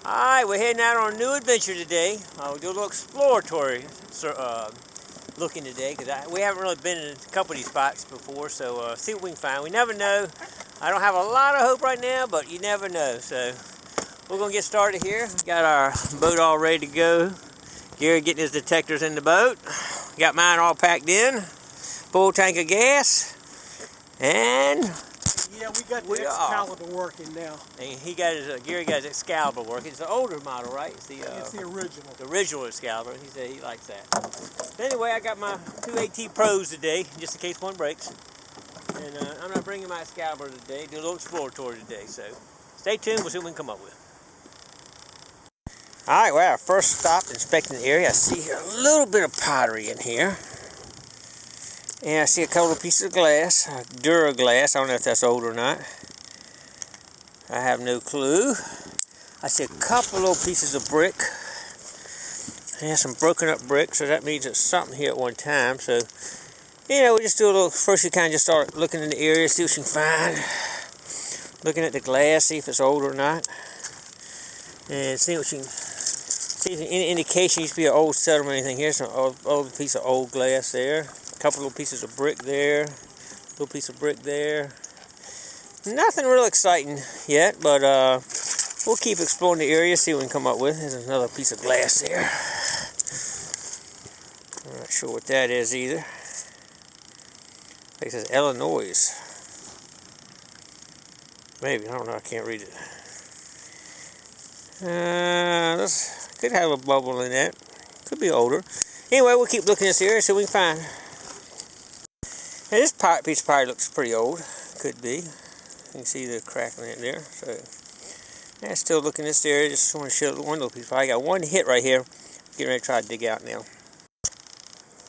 Alright, we're heading out on a new adventure today. We'll do a little exploratory looking today, because we haven't really been in a couple of these spots before, so see what we can find. We never know. I don't have a lot of hope right now, but you never know. So we're going to get started here. Got our boat all ready to go. Gary getting his detectors in the boat. Got mine all packed in. Full tank of gas. And yeah, we got the Excalibur working now. And he got his, Gary got his Excalibur working. It's the older model, right? It's the original. The original Excalibur. He said he likes that. Anyway, I got my two AT Pros today, just in case one breaks. And I'm not bringing my Excalibur today. Do a little exploratory today. So stay tuned. We'll see what we can come up with. All right, well, I first stopped inspecting the area. I see a little bit of pottery in here. And I see a couple of pieces of glass, Dura glass. I don't know if that's old or not. I have no clue. I see a couple little pieces of brick. And some broken up brick, so that means it's something here at one time. So, you know, we just do a little, first you kind of just start looking in the area, see what you can find. Looking at the glass, see if it's old or not. And see what you can, see if any indication used to be an old settlement or anything. Here's an old piece of old glass there. Couple little pieces of brick there, little piece of brick there. Nothing real exciting yet, but we'll keep exploring the area, see what we can come up with. There's another piece of glass there. I'm not sure what that is either. It says Illinois. Maybe, I don't know, I can't read it. This could have a bubble in that. Could be older. Anyway, we'll keep looking in this area, see what we can find. Now this piece of pottery looks pretty old. Could be. You can see the crackling in there. So, yeah, still looking in this area. Just want to show one little piece. I got one hit right here. Getting ready to try to dig out now.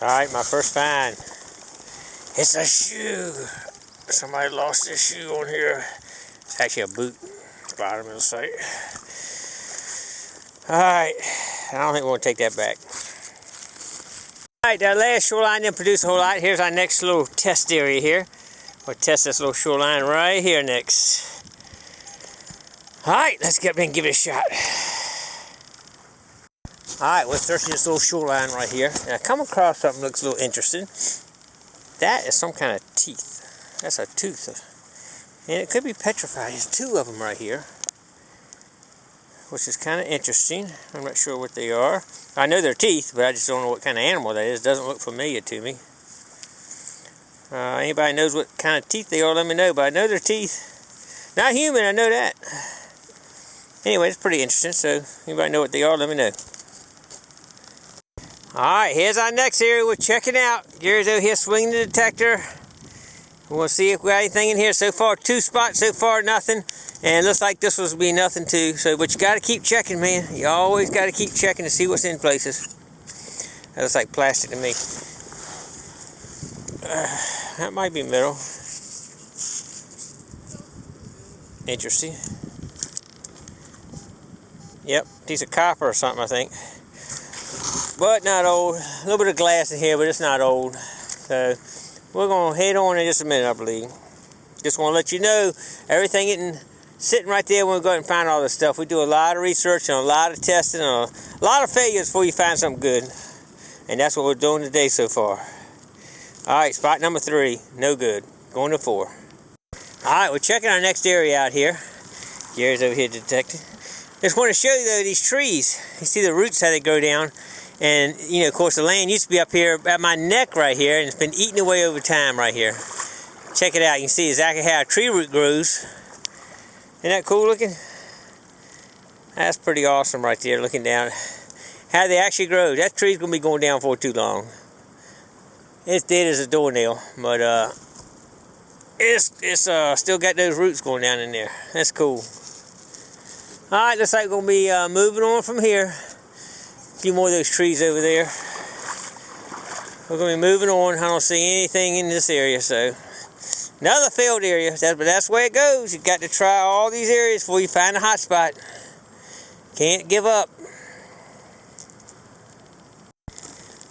Alright, my first find. It's a shoe. Somebody lost their shoe on here. It's actually a boot. Bottom of the site. Alright. I don't think we're going to take that back. Alright, that last shoreline didn't produce a whole lot. Here's our next little test area here. We'll test this little shoreline right here next. Alright, let's get up and give it a shot. Alright, we're searching this little shoreline right here. And I come across something that looks a little interesting. That is some kind of teeth. That's a tooth. And it could be petrified. There's two of them right here, which is kind of interesting. I'm not sure what they are. I know they're teeth, but I just don't know what kind of animal that is. It doesn't look familiar to me. Anybody knows what kind of teeth they are, let me know. But I know they're teeth. Not human, I know that. Anyway, it's pretty interesting. So, anybody know what they are, let me know. Alright, here's our next area we're checking out. Gary's over here swinging the detector. We'll see if we got anything in here. So far, 2 spots. So far, nothing. And it looks like this will be nothing too. So, but you got to keep checking, man. You always got to keep checking to see what's in places. That looks like plastic to me. That might be metal. Interesting. Yep, piece of copper or something, I think. But not old. A little bit of glass in here, but it's not old. So we're going to head on in just a minute, I believe. Just want to let you know, everything isn't sitting right there when we go out and find all this stuff. We do a lot of research and a lot of testing and a lot of failures before you find something good. And that's what we're doing today so far. Alright, spot number 3. No good. Going to 4. Alright, we're checking our next area out here. Gary's over here detecting. Just want to show you, though, these trees. You see the roots, how they go down. And, you know, of course, the land used to be up here at my neck right here. And it's been eaten away over time right here. Check it out. You can see exactly how a tree root grows. Isn't that cool looking? That's pretty awesome right there, looking down. How they actually grow. That tree's going to be going down for too long. It's dead as a doornail, but it's still got those roots going down in there. That's cool. Alright, looks like we're going to be moving on from here. A few more of those trees over there. We're going to be moving on. I don't see anything in this area, so... Another failed area, but that's the way it goes. You've got to try all these areas before you find a hot spot. Can't give up.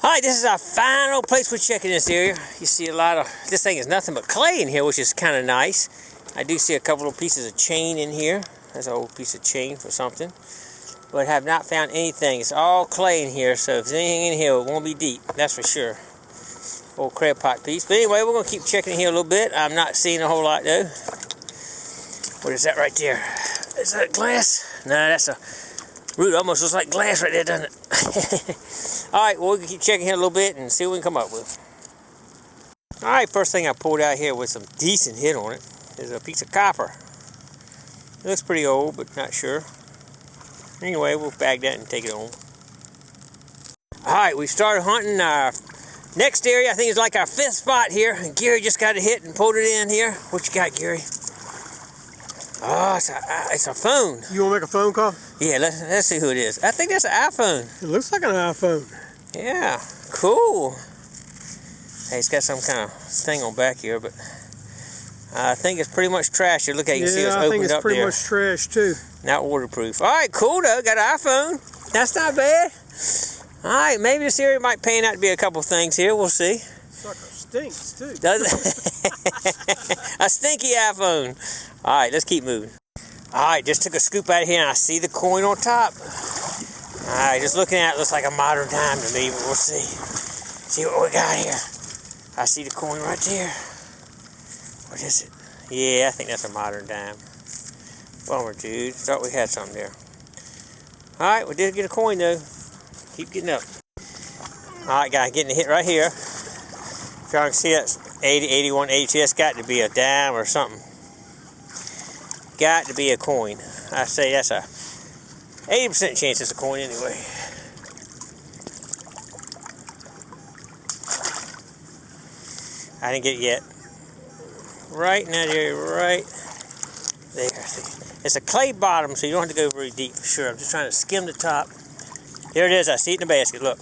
Alright, this is our final place we're checking this area. You see a lot of, this thing is nothing but clay in here, which is kind of nice. I do see a couple of pieces of chain in here. That's an old piece of chain for something. but have not found anything. It's all clay in here, so if there's anything in here, it won't be deep. That's for sure. Old crab pot piece. But anyway, we're going to keep checking here a little bit. I'm not seeing a whole lot, though. What is that right there? Is that glass? No, that's a root. Almost looks like glass right there, doesn't it? Alright, well, we can keep checking here a little bit and see what we can come up with. Alright, first thing I pulled out here with some decent hit on it is a piece of copper. It looks pretty old, but not sure. Anyway, we'll bag that and take it home. Alright, we started hunting our next area. I think it's like our 5th spot here. And Gary just got a hit and pulled it in here. What you got, Gary? Oh, it's a phone. You want to make a phone call? Yeah, let's see who it is. I think that's an iPhone. It looks like an iPhone. Yeah, cool. Hey, it's got some kind of thing on back here, but I think it's pretty much trash. Look at you can see it's opened up there. Yeah, I think it's pretty much trash too. Not waterproof. All right, cool though. Got an iPhone. That's not bad. All right, maybe this area might pan out to be a couple things here. We'll see. Sucker stinks too. Does it? A stinky iPhone. All right, let's keep moving. All right, just took a scoop out of here and I see the coin on top. All right, just looking at it, looks like a modern dime to me, but we'll see. See what we got here. I see the coin right there. What is it? Yeah, I think that's a modern dime. Bummer, dude. Thought we had something there. All right, we did get a coin though. Keep getting up. All right, guys, getting a hit right here. If y'all can see that's 80, 81, 82. That's got to be a dime or something. Got to be a coin. I say that's a 80% chance it's a coin anyway. I didn't get it yet. Right in that area, right there. It's a clay bottom, so you don't have to go very deep for sure. I'm just trying to skim the top. There it is. I see it in the basket. Look.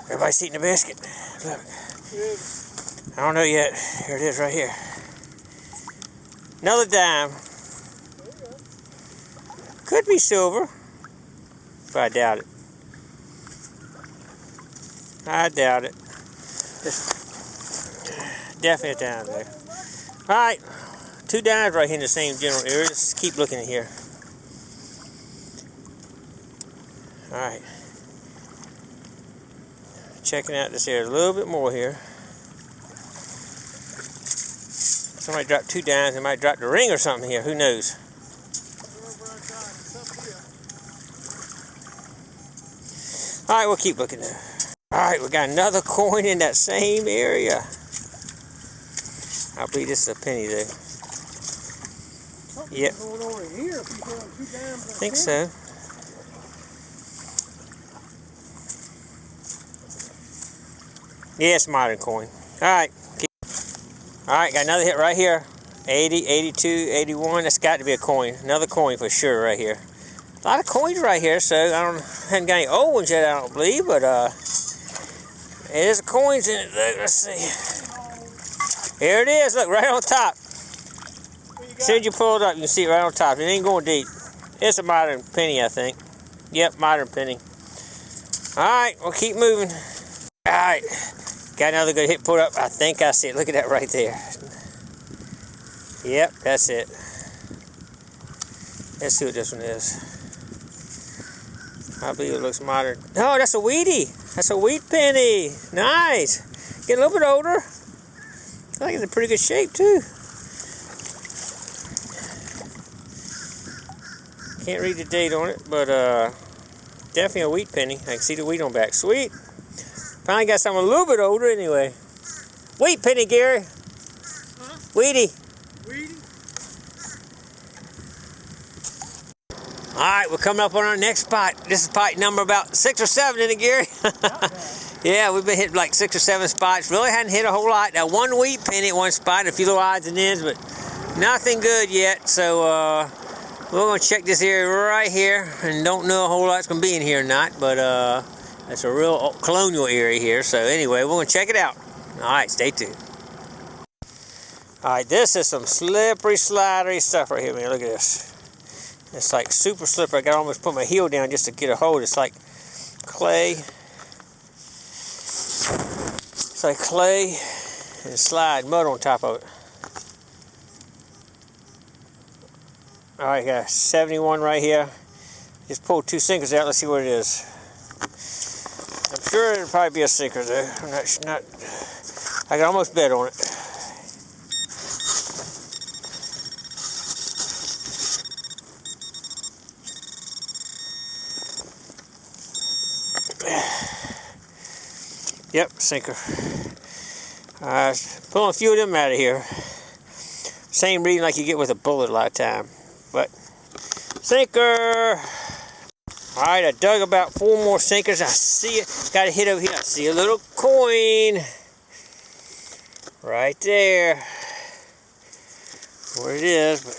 Everybody see it in the basket. Look. I don't know yet. Here it is right here. Another dime. Could be silver, but I doubt it. I doubt it. Definitely a dime there. Alright, 2 dimes right here in the same general area. Let's keep looking in here. Alright. Checking out this area a little bit more here. Somebody dropped 2 dimes. They might drop the ring or something here. Who knows? Alright, we'll keep looking there. Alright, we got another coin in that same area. I believe this is a penny though. Yep. Going on in here if you throw 2 dimes. I think so. Yeah, it's a modern coin. Alright. Alright, got another hit right here. 80, 82, 81. That's got to be a coin. Another coin for sure right here. A lot of coins right here, so I haven't got any old ones yet, I don't believe, but there's coins in it. Let's see. Here it is. Look, right on top. As soon as you pull it up, you can see it right on top. It ain't going deep. It's a modern penny, I think. Yep, modern penny. Alright, we'll keep moving. Alright, got another good hit pulled up. I think I see it. Look at that right there. Yep, that's it. Let's see what this one is. I believe it looks modern. Oh, that's a wheatie. That's a wheat penny. Nice. Getting a little bit older. I think it's in pretty good shape too. Can't read the date on it, but definitely a wheat penny. I can see the wheat on back. Sweet. Finally got something a little bit older anyway. Wheat penny, Gary. Huh? Wheatie. Wheatie? Alright, we're coming up on our next spot. This is spot number about 6 or 7, isn't it, Gary? Yeah, we've been hitting like 6 or 7 spots. Really hadn't hit a whole lot. Now, 1 wheat penny at one spot, a few little odds and ends, but nothing good yet. So, we're going to check this area right here, and don't know a whole lot's going to be in here or not, but it's a real colonial area here. So, anyway, we're going to check it out. Alright, stay tuned. Alright, this is some slippery, slidery stuff right here, man. Look at this. It's like super slippery. I got to almost put my heel down just to get a hold. It's like clay. It's like clay and slide mud on top of it. Alright, got 71 right here. Just pulled 2 sinkers out. Let's see what it is. I'm sure it'll probably be a sinker though. I'm not. I can almost bet on it. Yep, sinker. Pulling a few of them out of here. Same reading like you get with a bullet a lot of time. But sinker. Alright, I dug about 4 more sinkers. I see it. Got a hit over here. I see a little coin. Right there. Where it is, but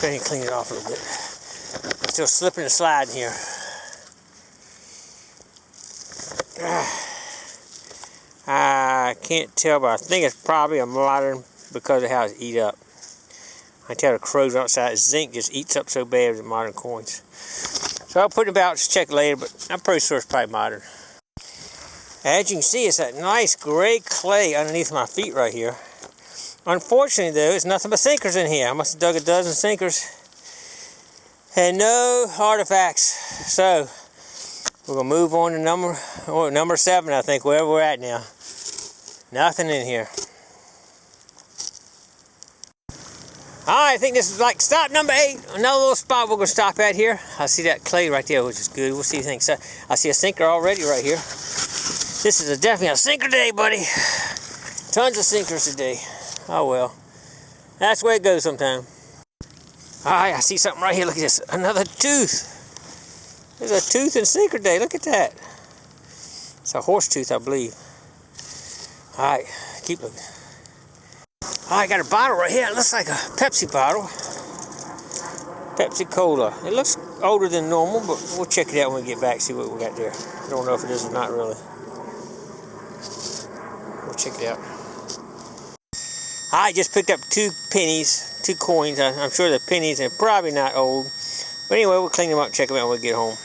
go ahead and clean it off a little bit. I'm still slipping and sliding here. I can't tell, but I think it's probably a modern because of how it's eat up. I tell the crows outside, zinc just eats up so bad with the modern coins. So I'll put it about to check later, but I'm pretty sure it's probably modern. As you can see, it's that nice gray clay underneath my feet right here. Unfortunately, though, it's nothing but sinkers in here. I must have dug a dozen sinkers. And no artifacts. So we're going to move on to number 7, I think, wherever we're at now. Nothing in here. Alright, I think this is like stop number 8. Another little spot we're going to stop at here. I see that clay right there, which is good. We'll see what you think. So, I see a sinker already right here. This is definitely a sinker day, buddy. Tons of sinkers today. Oh well. That's the way it goes sometimes. Alright, I see something right here. Look at this. Another tooth. There's a tooth and sinker day. Look at that. It's a horse tooth, I believe. Alright, keep looking. I got a bottle right here. It looks like a Pepsi bottle. Pepsi Cola. It looks older than normal, but we'll check it out when we get back, see what we got there. I don't know if it is or not really. We'll check it out. I just picked up 2 pennies, 2 coins. I'm sure the pennies are probably not old. But anyway, we'll clean them up and check them out when we get home.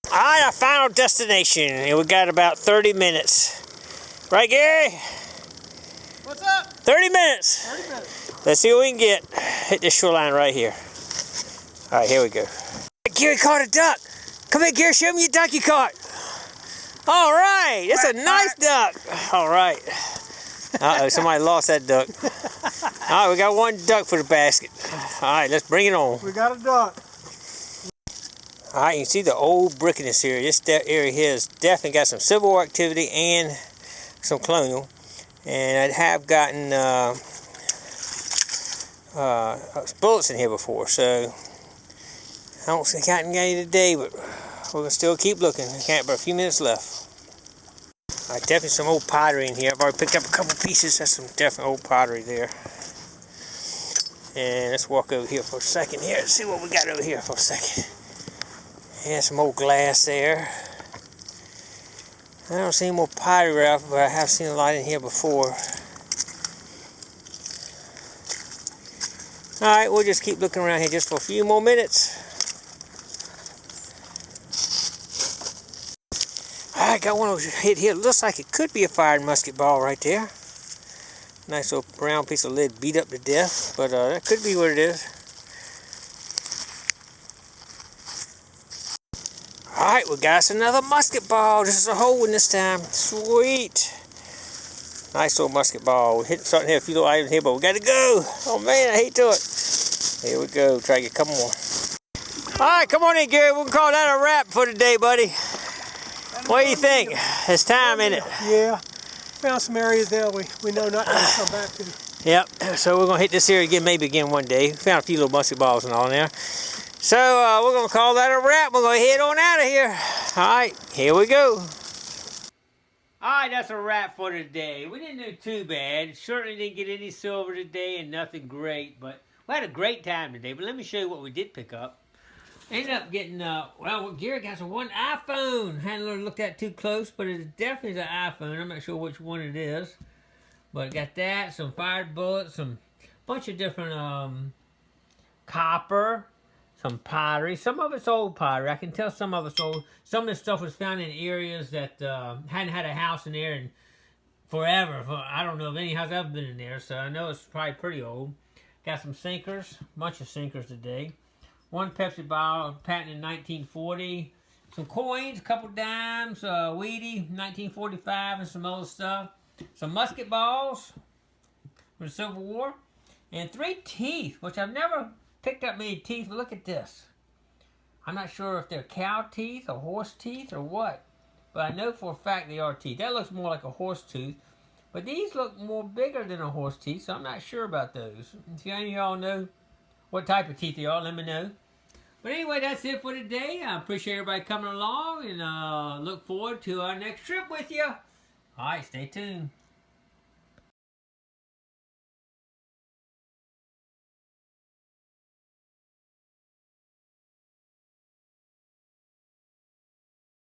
Alright, our final destination. And we got about 30 minutes. Right, Gary? What's up? 30 minutes. 30 minutes. Let's see what we can get. Hit this shoreline right here. Alright, here we go. Gary caught a duck. Come here, Gary, show me your duck you caught. Alright, it's a nice duck. Alright. Uh-oh, somebody lost that duck. Alright, we got 1 duck for the basket. Alright, let's bring it on. We got a duck. Alright, you can see the old brick in this area. This area here has definitely got some Civil War activity and some colonial. And I have gotten bullets in here before, so I don't think I can get any today, but we're going to still keep looking. I got but a few minutes left. Alright, definitely some old pottery in here. I've already picked up a couple pieces. That's some definite old pottery there. And let's walk over here for a second here and see what we got over here for a second. Yeah, some old glass there. I don't see any more pottery wrap, but I have seen a lot in here before. Alright, we'll just keep looking around here just for a few more minutes. Alright, got one hit here. Looks like it could be a fired musket ball right there. Nice little round piece of lead beat up to death, but that could be what it is. Alright, we got us another musket ball. This is a whole one this time. Sweet. Nice little musket ball. We hit something here, a few little items here, but we got to go. Oh man, I hate to it. Here we go. Try to get a couple more. Alright, come on in, Gary. We'll call that a wrap for today, buddy. What do you think? It's time, isn't it? Yeah. Found some areas there we know not to come back to. Yep. So we're going to hit this area again, maybe again one day. Found a few little musket balls and all in there. So we're going to call that a wrap. We're going to head on out of here. Alright, here we go. Alright, that's a wrap for today. We didn't do too bad. Certainly didn't get any silver today and nothing great. But we had a great time today. But let me show you what we did pick up. Ended up getting, well, Gary got some one iPhone. Hadn't looked at too close, but it definitely is an iPhone. I'm not sure which one it is. But got that, some fired bullets, some bunch of different copper. Some pottery. Some of it's old pottery. I can tell some of it's old. Some of this stuff was found in areas that hadn't had a house in there in forever. I don't know of any house ever been in there, so I know it's probably pretty old. Got some sinkers, bunch of sinkers today. One Pepsi bottle, patented in 1940. Some coins, a couple dimes, Weedy, 1945, and some other stuff. Some musket balls from the Civil War. And 3 teeth, which I've never picked up many teeth, but look at this. I'm not sure if they're cow teeth or horse teeth or what, but I know for a fact they are teeth. That looks more like a horse tooth, but these look more bigger than a horse teeth, so I'm not sure about those. If any of y'all know what type of teeth they are, let me know. But anyway, that's it for today. I appreciate everybody coming along, and look forward to our next trip with you. All right, stay tuned.